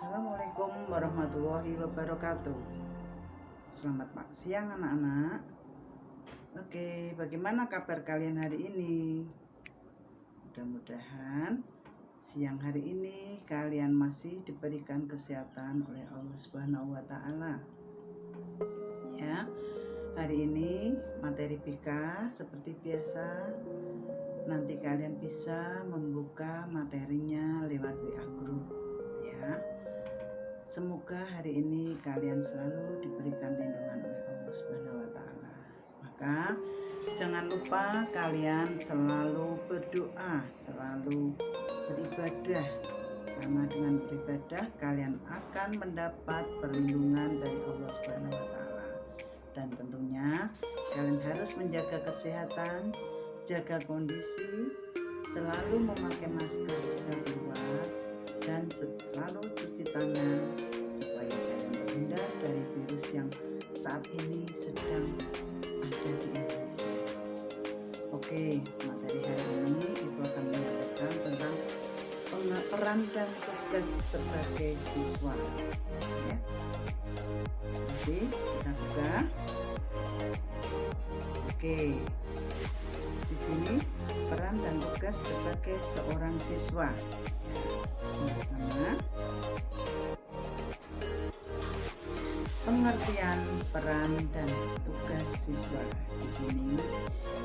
Assalamualaikum warahmatullahi wabarakatuh. Selamat siang anak-anak. Oke, bagaimana kabar kalian hari ini? Mudah-mudahan siang hari ini kalian masih diberikan kesehatan oleh Allah Subhanahu wa taala. Ya. Hari ini materi BK seperti biasa. Nanti kalian bisa membuka materinya lewat WA group, ya. Semoga hari ini kalian selalu diberikan lindungan oleh Allah Subhanahu wa taala. Maka jangan lupa kalian selalu berdoa, selalu beribadah. Karena dengan beribadah kalian akan mendapat perlindungan dari Allah Subhanahu wa taala. Dan tentunya kalian harus menjaga kesehatan, jaga kondisi, selalu memakai masker jika keluar, dan selalu cuci tangan supaya kalian terhindar dari virus yang saat ini sedang ada di Indonesia. Oke, materi hari ini Ibu akan menjelaskan tentang peran dan tugas sebagai siswa, ya. Oke, kita buka. Oke, di sini peran dan tugas sebagai seorang siswa. Pertama, pengertian peran dan tugas siswa. Di sini,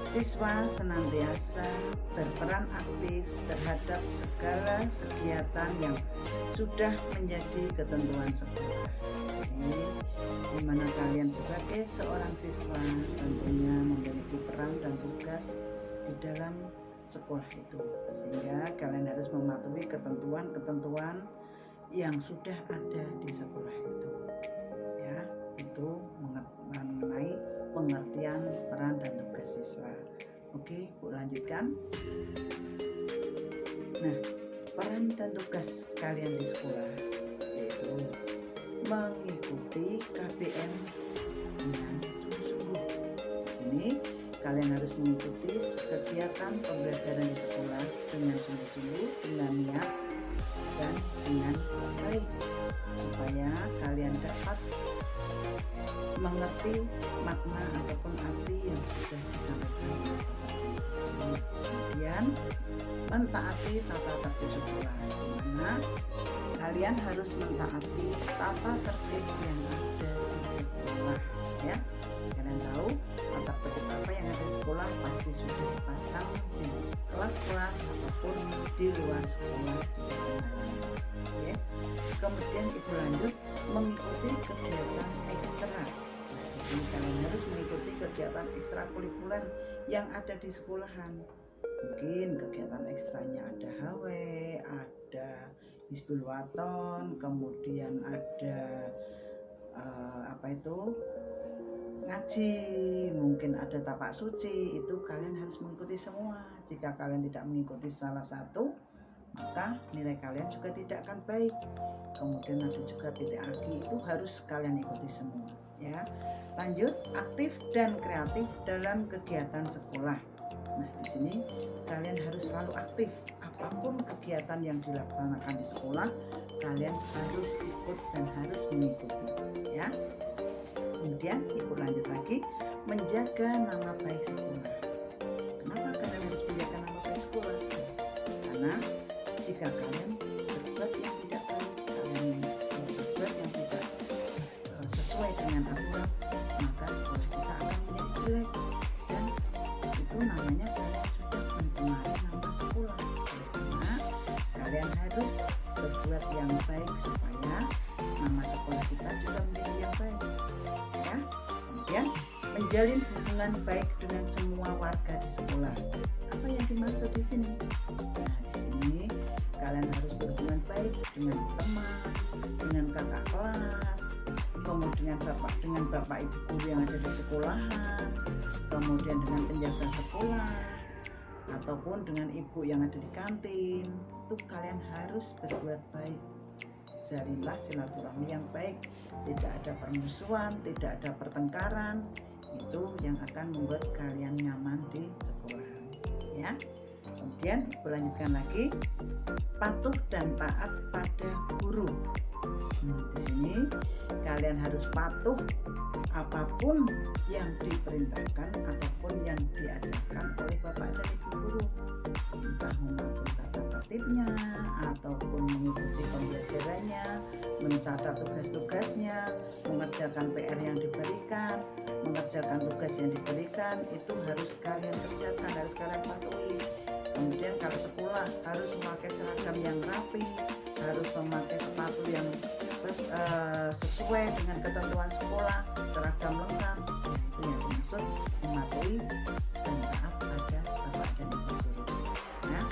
siswa senantiasa berperan aktif terhadap segala kegiatan yang sudah menjadi ketentuan sekolah. Jadi, di mana kalian sebagai seorang siswa tentunya memiliki peran dan tugas di dalam sekolah itu, sehingga kalian harus mematuhi ketentuan-ketentuan yang sudah ada di sekolah itu, ya. Itu mengenai pengertian peran dan tugas siswa. Oke, Bu, lanjutkan. Nah, peran dan tugas kalian di sekolah yaitu mengikuti KBM dengan sungguh-sungguh. Di sini kalian harus mengikuti kegiatan pembelajaran di sekolah dengan sungguh-sungguh, dengan niat dan dengan baik, supaya kalian dapat mengerti makna ataupun arti yang sudah disampaikan. Kemudian mentaati tata tertib sekolah, di mana kalian harus mentaati tata tertib yang ada di sekolah, ya. Kalian tahu tata tertib apa yang ada di sekolah pasti sudah dipasang di kelas-kelas ataupun di luar sekolah. Ya. Kemudian Ibu lanjut mengikuti kegiatan ekstra. Jadi kalian harus mengikuti kegiatan ekstrakurikuler yang ada di sekolahan. Mungkin kegiatan ekstranya ada HW, ada Hizbul Waton, kemudian ada ngaji, mungkin ada tapak suci. Itu kalian harus mengikuti semua. Jika kalian tidak mengikuti salah satu, maka nilai kalian juga tidak akan baik. Kemudian ada juga PTAG, itu harus kalian ikuti semua, ya. Lanjut, aktif dan kreatif dalam kegiatan sekolah. Nah, di sini kalian harus selalu aktif. Apapun kegiatan yang dilaksanakan di sekolah, kalian harus ikut dan harus mengikuti, ya. Kemudian Ibu lanjut lagi, menjaga nama baik sekolah. Kenapa kalian harus menjaga nama baik sekolah? Karena jika kalian berbuat yang tidak baik, kalian berbuat yang tidak sesuai dengan aturan, maka sekolah kita akan menjadi jelek, dan itu namanya kalian sudah mencemari nama sekolah. Karena kalian harus berbuat yang baik supaya nama sekolah kita juga menjadi yang baik, ya. Kemudian menjalin hubungan baik dengan semua warga di sekolah. Apa yang dimaksud di sini? Nah, di sini kalian harus berhubungan baik dengan teman, dengan kakak kelas, kemudian dengan bapak ibu guru yang ada di sekolahan, kemudian dengan penjaga sekolah, ataupun dengan ibu yang ada di kantin. Itu kalian harus berbuat baik. Jalinlah silaturahmi yang baik, tidak ada permusuhan, tidak ada pertengkaran. Itu yang akan membuat kalian nyaman di sekolah, ya. Kemudian berlanjutkan lagi, patuh dan taat pada guru. di sini kalian harus patuh apapun yang diperintahkan ataupun yang diajarkan oleh bapak dan ibu guru, entah mematuhi tata tertibnya ataupun mengikuti pembelajarannya, mencatat tugas-tugasnya, mengerjakan PR yang diberikan, mengerjakan tugas yang diberikan, itu harus kalian kerjakan, harus kalian patuhi. Kemudian kalau sekolah harus memakai seragam yang rapi, harus memakai sepatu yang sesuai dengan ketentuan sekolah, seragam lengkap. Itu yang dimaksud mematuhi dan taat pada bapak dan ibu guru. Nah,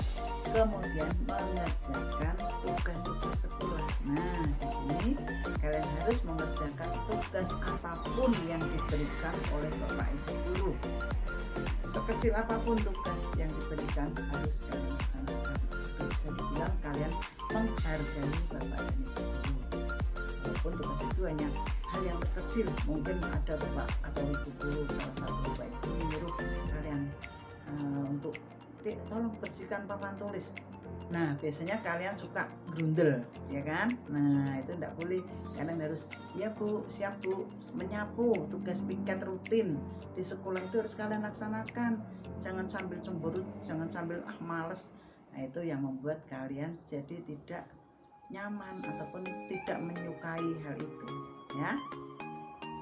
kemudian mengerjakan tugas-tugas sekolah. Nah, di sini kalian harus mengerjakan tugas apapun yang diberikan oleh bapak ibu guru. Sekecil apapun tugas yang diberikan harus kalian laksanakan. Bisa dibilang kalian menghargai bapak dan ibu guru. Walaupun tugas itu hanya hal yang terkecil, mungkin ada bapak atau ibu guru, salah satu bapak ibu menyuruh kalian untuk tolong bersihkan papan tulis. Nah, biasanya kalian suka grundel, ya kan? Nah, itu enggak boleh. Kalian harus, ya Bu, siap Bu, menyapu, tugas piket rutin di sekolah itu harus kalian laksanakan. Jangan sambil cemburu, jangan sambil males. Nah, itu yang membuat kalian jadi tidak nyaman ataupun tidak menyukai hal itu, ya.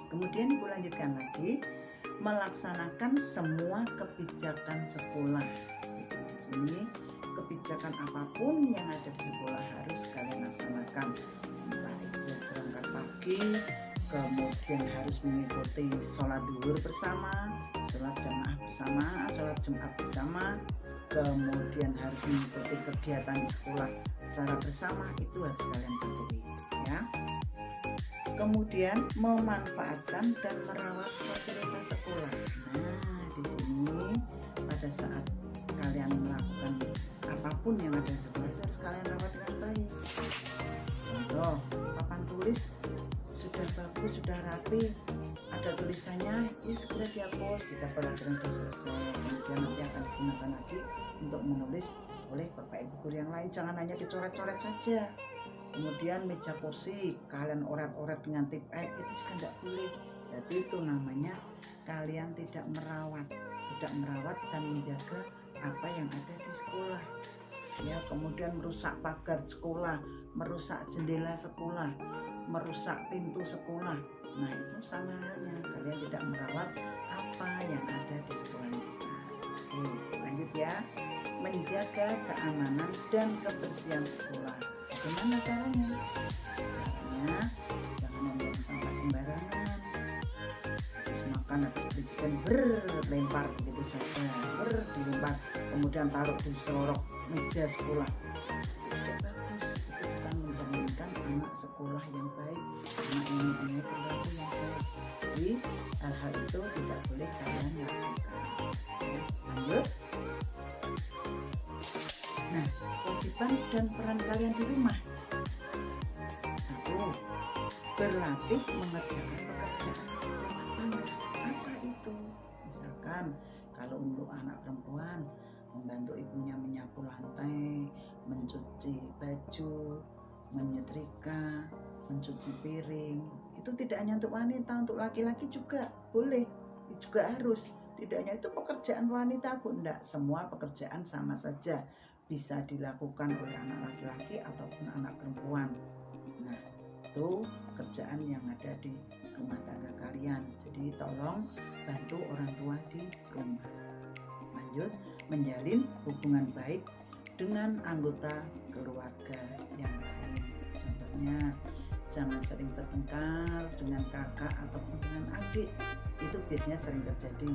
Kemudian ibu lanjutkan lagi, melaksanakan semua kebijakan sekolah. Jadi di sini kebijakan apapun yang ada di sekolah harus kalian laksanakan. Entah itu berangkat pagi, kemudian harus mengikuti sholat zuhur bersama, sholat jamaah bersama, sholat Jumat bersama, kemudian harus mengikuti kegiatan di sekolah secara bersama, itu harus kalian patuhi, ya. Kemudian memanfaatkan dan merawat fasilitas sekolah. Nah, di sini pada saat kalian melakukan apapun yang ada di sekolah itu harus kalian rawat dengan baik. Contoh, papan tulis sudah bagus, sudah rapi, ada tulisannya, ya segera dihapus jika pelajaran sudah selesai. Kemudian nanti akan digunakan lagi untuk menulis oleh bapak ibu guru yang lain. Jangan hanya dicoret-coret saja. Kemudian meja kursi kalian oret-oret dengan tip itu juga tidak boleh. Jadi itu namanya kalian tidak merawat dan menjaga apa yang ada di sekolah, ya. Kemudian merusak pagar sekolah, merusak jendela sekolah, merusak pintu sekolah. Nah, itu sama halnya kalian tidak merawat apa yang ada di sekolah kita. Oke, lanjut ya. Menjaga keamanan dan kebersihan sekolah. Bagaimana caranya? Caranya jangan membuang sampah sembarangan. Habis makan atau dibikin berlempar begitu saja, dilempar, kemudian taruh di selorok meja sekolah. Tidak bagus. Itu bukan menjaminkan anak sekolah yang baik, anak yang mempunyai perilaku yang baik. Jadi hal-hal itu tidak boleh kalian lakukan. Lanjut. Nah, kewajiban dan peran kalian di rumah. 1. Berlatih mengerjakan pekerjaan rumah tangga. Apa itu? Misalkan kalau untuk anak perempuan, membantu ibunya menyapu lantai, mencuci baju, menyetrika, mencuci piring. Itu tidak hanya untuk wanita, untuk laki-laki juga boleh, juga harus. Tidak hanya itu pekerjaan wanita, Bu, enggak. Semua pekerjaan sama saja bisa dilakukan oleh anak laki-laki ataupun anak perempuan. Nah, itu pekerjaan yang ada di rumah tangga kalian. Jadi tolong bantu orang tua di rumah. Lanjut, menjalin hubungan baik dengan anggota keluarga yang lain. Contohnya, jangan sering bertengkar dengan kakak ataupun dengan adik. Itu biasanya sering terjadi.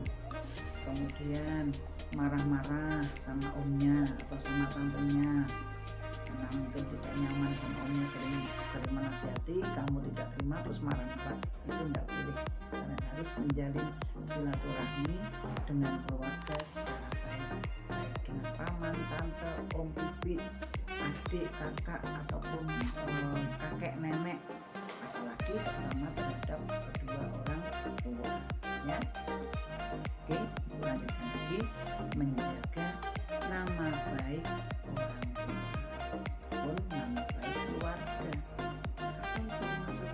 Kemudian marah-marah sama omnya atau sama tantenya karena mungkin tidak nyaman sama omnya, sering menasihati, kamu tidak terima terus marah-marah. Itu tidak boleh. Kalian harus menjalin silaturahmi dengan keluarga secara baik dengan paman, tante, om, bibi, adik, kakak ataupun kakek, nenek, apalagi terutama terhadap kedua orang tua, ya. Oke, lanjutkan lagi, menjaga nama baik orang tua ataupun nama baik keluarga. Apa itu maksudnya?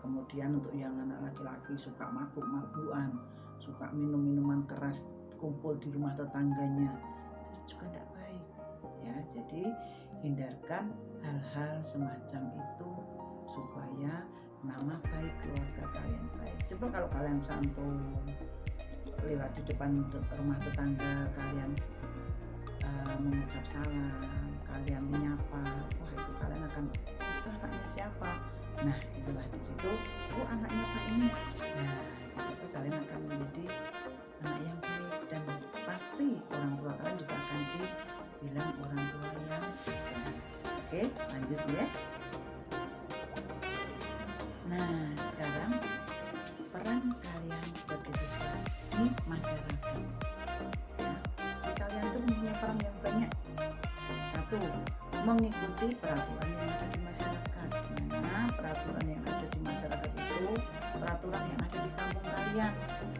Kemudian untuk yang anak laki-laki suka mabuk-mabukan, suka minum-minuman keras, kumpul di rumah tetangganya, itu juga tidak baik ya. Jadi hindarkan hal-hal semacam itu supaya nama baik keluarga kalian baik. Coba kalau kalian santun lewat di depan rumah tetangga kalian, mengucap salam, kalian menyapa, wah itu kalian akan, itu anaknya siapa? Nah itulah di situ, oh anaknya Pak ini. Nah itu kalian akan menjadi anak yang baik, dan pasti orang tua kalian juga akan dibilang orang tua yang baik. Oke, lanjut ya. Nah sekarang peran kalian sebagai siswa di masyarakat ya. Kalian tuh punya peran yang banyak. Satu, mengikuti peraturan yang ada di masyarakat. Nah, peraturan yang ada di masyarakat itu peraturan yang ada di kampung kalian.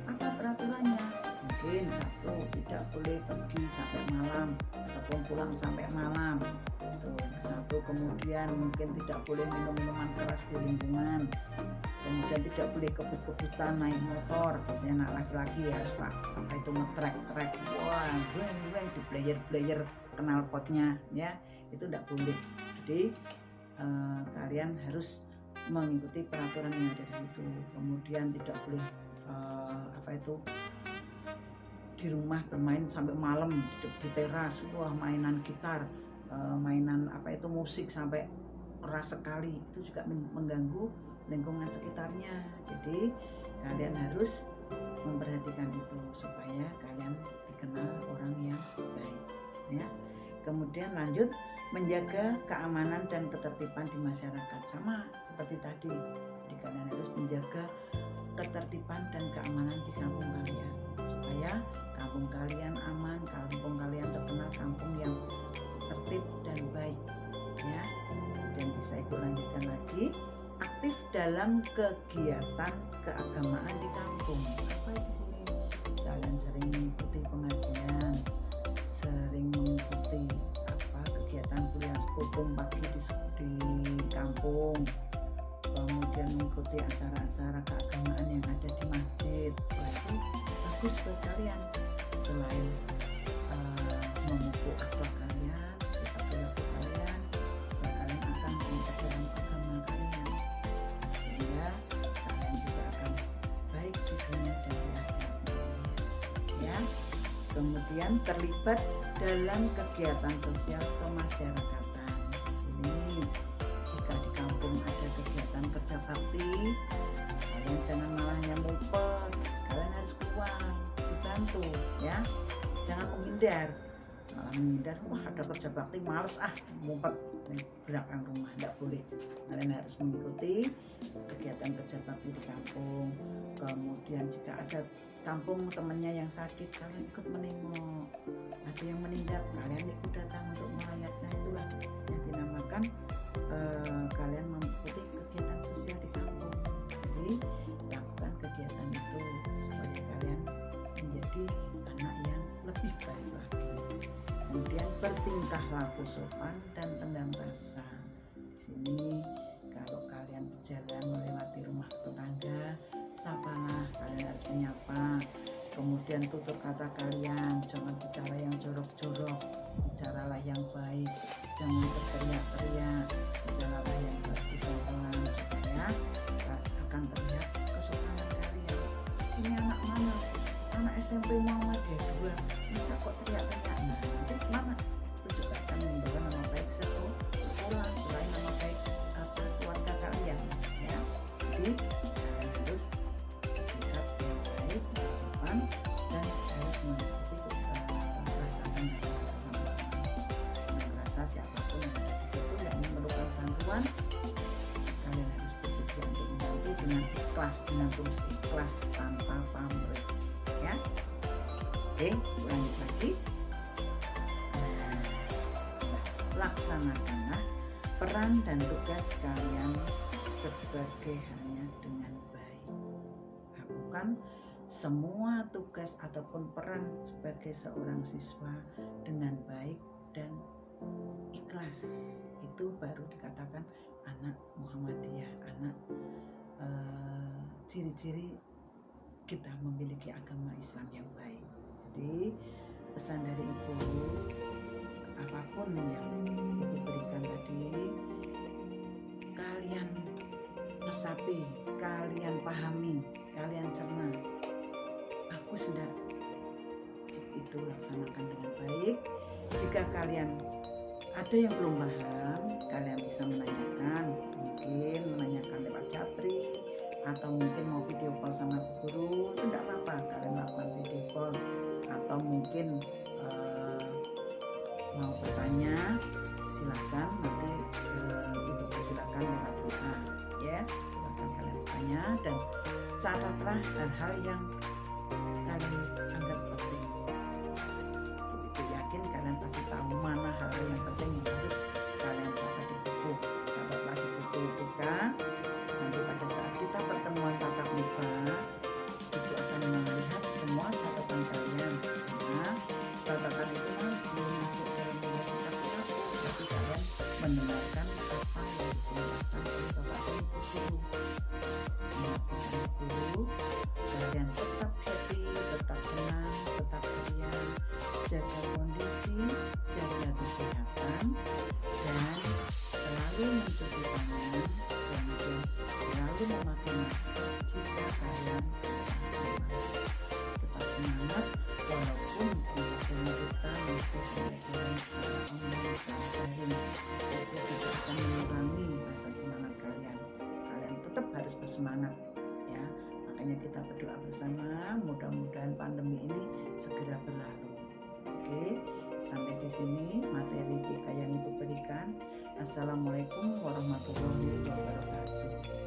Apa peraturannya? Mungkin satu, tidak boleh pergi sampai malam ataupun pulang sampai malam. Tuh, yang satu. Kemudian mungkin tidak boleh minum minuman keras di lingkungan. Kemudian tidak boleh kebut-kebutan naik motor. Biasanya anak laki-laki ya Pak, apa itu ngetrek-trek, wah breng di player knalpotnya ya, itu tidak boleh. Jadi kalian harus mengikuti peraturan yang ada di situ. Kemudian tidak boleh apa itu di rumah bermain sampai malam di teras, wah mainan gitar, mainan apa itu musik sampai keras sekali, itu juga mengganggu lingkungan sekitarnya. Jadi kalian harus memperhatikan itu supaya kalian dikenal orang yang baik ya. Kemudian lanjut, menjaga keamanan dan ketertiban di masyarakat. Sama seperti tadi, jadi kalian harus menjaga ketertiban dan keamanan di kampung kalian supaya kampung kalian aman, kampung kalian terkenal kampung yang tertib dan baik ya. Dan bisa ikut lanjutkan lagi, aktif dalam kegiatan keagamaan di kampung. Apa di sini? Kalian sering mengikuti pengajian, sering mengikuti apa kegiatan kuliah hukum pagi di kampung, kemudian mengikuti acara-acara keagamaan yang ada di masjid. Itu bagus buat kalian. Selain memupuk akhlak kalian, sifat perilaku kalian, juga kalian akan menjaga agama kalian, sehingga kalian juga akan baik di dunia dan di akhirat ya. Kemudian terlibat dalam kegiatan sosial kemasyarakatan. Di sini jika di kampung ada kegiatan kerja bakti, kalian jangan malah ngumpet, kalian harus keluar dibantu ya, jangan menghindar. Malah menghindar, wah ada kerja bakti males ngumpet di belakang rumah, tidak boleh. Kalian harus mengikuti kegiatan kerja bakti di kampung. Kemudian jika ada kampung temannya yang sakit, kalian ikut menengok. Ada yang meninggal, kalian ikut datang untuk melayat. Nah itulah yang dinamakan kalian mengikuti kegiatan sosial di kampung. Jadi lakukan kegiatan itu supaya kalian menjadi anak yang lebih baik lagi. Kemudian bertingkah laku sopan dan tenggang rasa. Di sini kalau kalian berjalan melewati rumah tetangga, sapalah, kalian harus menyapa. Kemudian tutur kata kalian, jangan bicara yang jorok-jorok, bicaralah yang baik, jangan berteriak-teriak, bicaralah yang bagus dan pelan supaya akan terlihat kesopanan kalian. Ini anak mana? Anak SMP Muhammadiyah 2, masa kok teriak-teriak? Nah, nanti mana? Itu juga akan membawa nama baik sekolah, selain nama baik keluarga kalian ya. Jadi kalian harus bersikap yang baik, sopan, dan harus mengikuti perasaan dan rasa siapapun yang ada di situ yang memerlukan bantuan, kalian harus bersedia untuk membantu dengan ikhlas, dengan tulus ikhlas tanpa pamrih ya. Oke, lanjut lagi. Laksanakanlah peran dan tugas kalian sebagai hanya dengan baik. Lakukan semua tugas ataupun peran sebagai seorang siswa dengan baik dan ikhlas. Itu baru dikatakan anak Muhammadiyah, anak ciri-ciri kita memiliki agama Islam yang baik. Jadi pesan dari Ibu, apapun yang Ibu berikan tadi, kalian resapi, kalian pahami, kalian cerna. Bagus sudah itu laksanakan dengan baik. Jika kalian ada yang belum paham, kalian bisa menanyakan, mungkin menanyakan lewat japri, atau mungkin mau video call sama guru, itu tidak apa-apa, kalian lakukan video call, atau mungkin mau bertanya, silakan nanti Ibu persilakan lewat WA, ya, silakan kalian bertanya dan catatlah hal-hal yang kalian anggap penting. Ibu yakin kalian pasti tahu mana hal-hal yang penting yang harus kalian catat di buku. Catatlah di buku kita. Nanti pada saat kita pertemuan tatap muka, Ibu akan melihat semua catatan kalian. Karena catatan itu belum masuk dalam sikap perilaku, tapi kalian mendengarkan apa yang dikeluarkan oleh Bapak dan Ibu guru. Mendengarkan guru, kalian tetap happy, tetap senang, tetap ceria, jaga kondisi, jaga kesehatan, dan selalu mencuci tangan, kemudian selalu memakai masker jika kalian tetap semangat walaupun biasanya kita masih pembelajaran secara online, secara daring, itu tidak akan mengurangi rasa semangat kalian. Kalian tetap harus bersemangat, ya. Makanya kita berdoa bersama, mudah-mudahan pandemi ini segera berlalu. Oke, sampai di sini materi BK yang Ibu berikan. Assalamualaikum warahmatullahi wabarakatuh.